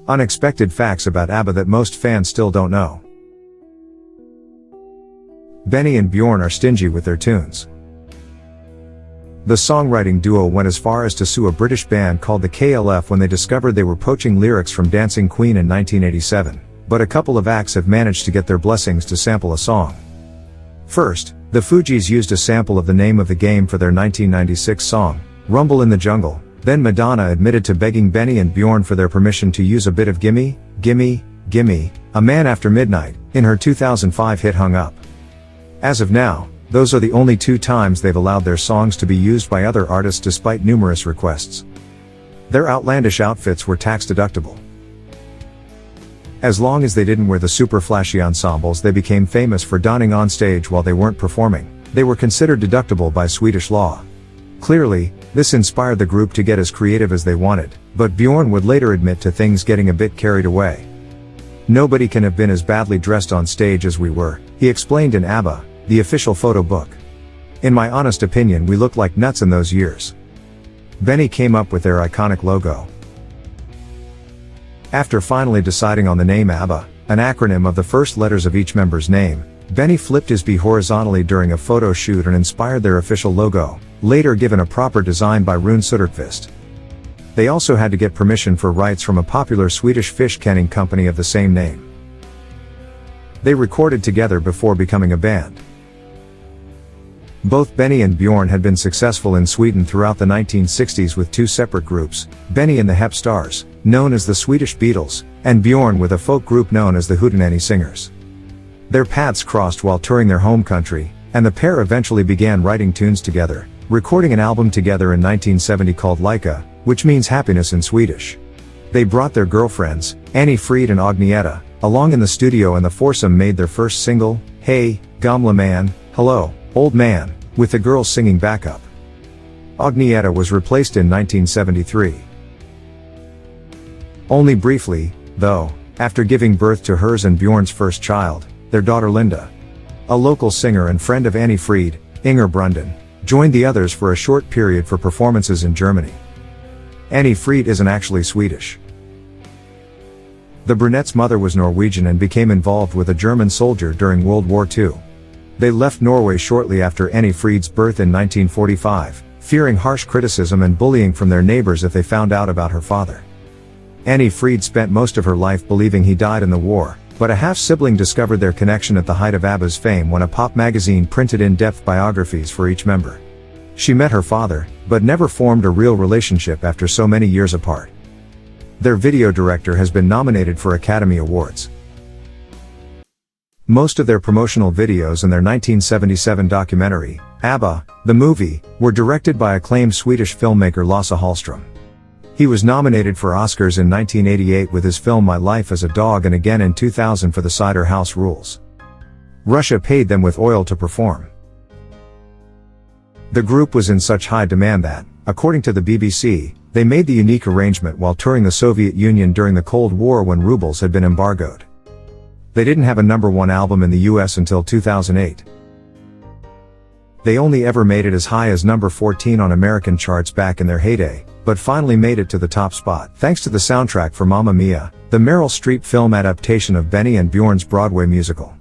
Unexpected facts about Abba that most fans still don't know. Benny and Bjorn are stingy with their tunes. The songwriting duo went as far as to sue a British band called the KLF when they discovered they were poaching lyrics from Dancing Queen in 1987, but a couple of acts have managed to get their blessings to sample a song. First, the Fugees used a sample of the name of the game for their 1996 song, Rumble in the Jungle. Then Madonna admitted to begging Benny and Bjorn for their permission to use a bit of Gimme, Gimme, Gimme, A Man After Midnight, in her 2005 hit Hung Up. As of now, those are the only 2 times they've allowed their songs to be used by other artists despite numerous requests. Their outlandish outfits were tax deductible. As long as they didn't wear the super flashy ensembles they became famous for donning on stage while they weren't performing, they were considered deductible by Swedish law. Clearly, this inspired the group to get as creative as they wanted, but Bjorn would later admit to things getting a bit carried away. "Nobody can have been as badly dressed on stage as we were," he explained in Abba, the official photo book. "In my honest opinion we looked like nuts in those years." Benny came up with their iconic logo. After finally deciding on the name Abba, an acronym of the first letters of each member's name, Benny flipped his B horizontally during a photo shoot and inspired their official logo, later given a proper design by Rune Söderqvist. They also had to get permission for rights from a popular Swedish fish canning company of the same name. They recorded together before becoming a band. Both Benny and Bjorn had been successful in Sweden throughout the 1960s with 2 separate groups, Benny and the Hep Stars, known as the Swedish Beatles, and Bjorn with a folk group known as the Hootenanny Singers. Their paths crossed while touring their home country, and the pair eventually began writing tunes together, recording an album together in 1970 called Lycka, which means happiness in Swedish. They brought their girlfriends, Annie Fried and Agnieszka, along in the studio and the foursome made their first single, Hey, Gamla Man, Hello, Old Man, with the girls singing backup. Agnieszka was replaced in 1973. Only briefly, though, after giving birth to hers and Bjorn's first child, their daughter Linda. A local singer and friend of Annie Fried, Inger Brunden, joined the others for a short period for performances in Germany. Annie Fried isn't actually Swedish. The brunette's mother was Norwegian and became involved with a German soldier during World War II. They left Norway shortly after Annie Fried's birth in 1945, fearing harsh criticism and bullying from their neighbors if they found out about her father. Annie Fried spent most of her life believing he died in the war, but a half-sibling discovered their connection at the height of Abba's fame when a pop magazine printed in-depth biographies for each member. She met her father, but never formed a real relationship after so many years apart. Their video director has been nominated for Academy Awards. Most of their promotional videos and their 1977 documentary, Abba, the movie, were directed by acclaimed Swedish filmmaker Lasse Hallström. He was nominated for Oscars in 1988 with his film My Life as a Dog and again in 2000 for The Cider House Rules. Russia paid them with oil to perform. The group was in such high demand that, according to the BBC, they made the unique arrangement while touring the Soviet Union during the Cold War when rubles had been embargoed. They didn't have a #1 album in the US until 2008. They only ever made it as high as number 14 on American charts back in their heyday, but finally made it to the top spot thanks to the soundtrack for Mamma Mia, the Meryl Streep film adaptation of Benny and Bjorn's Broadway musical.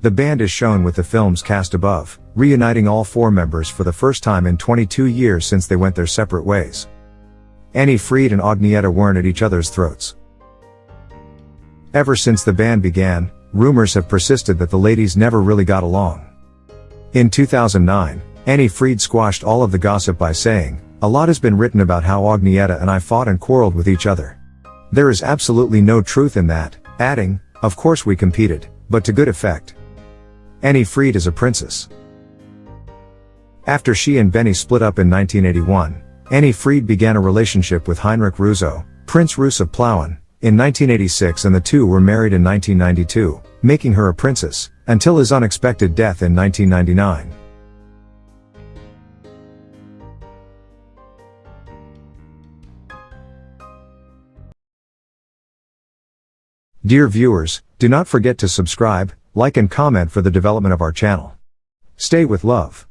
The band is shown with the film's cast above, reuniting all 4 members for the first time in 22 years since they went their separate ways. Annie Fried and Agnieszka weren't at each other's throats. Ever since the band began, rumors have persisted that the ladies never really got along. In 2009, Annie Fried squashed all of the gossip by saying, "A lot has been written about how Agnieszka and I fought and quarreled with each other. There is absolutely no truth in that," adding, "Of course we competed, but to good effect. Annie Fried is a princess." After she and Benny split up in 1981, Annie Fried began a relationship with Heinrich Russo, Prince Rus of Plauen, in 1986 and the two were married in 1992, making her a princess, until his unexpected death in 1999. Dear viewers, do not forget to subscribe, like and comment for the development of our channel. Stay with love.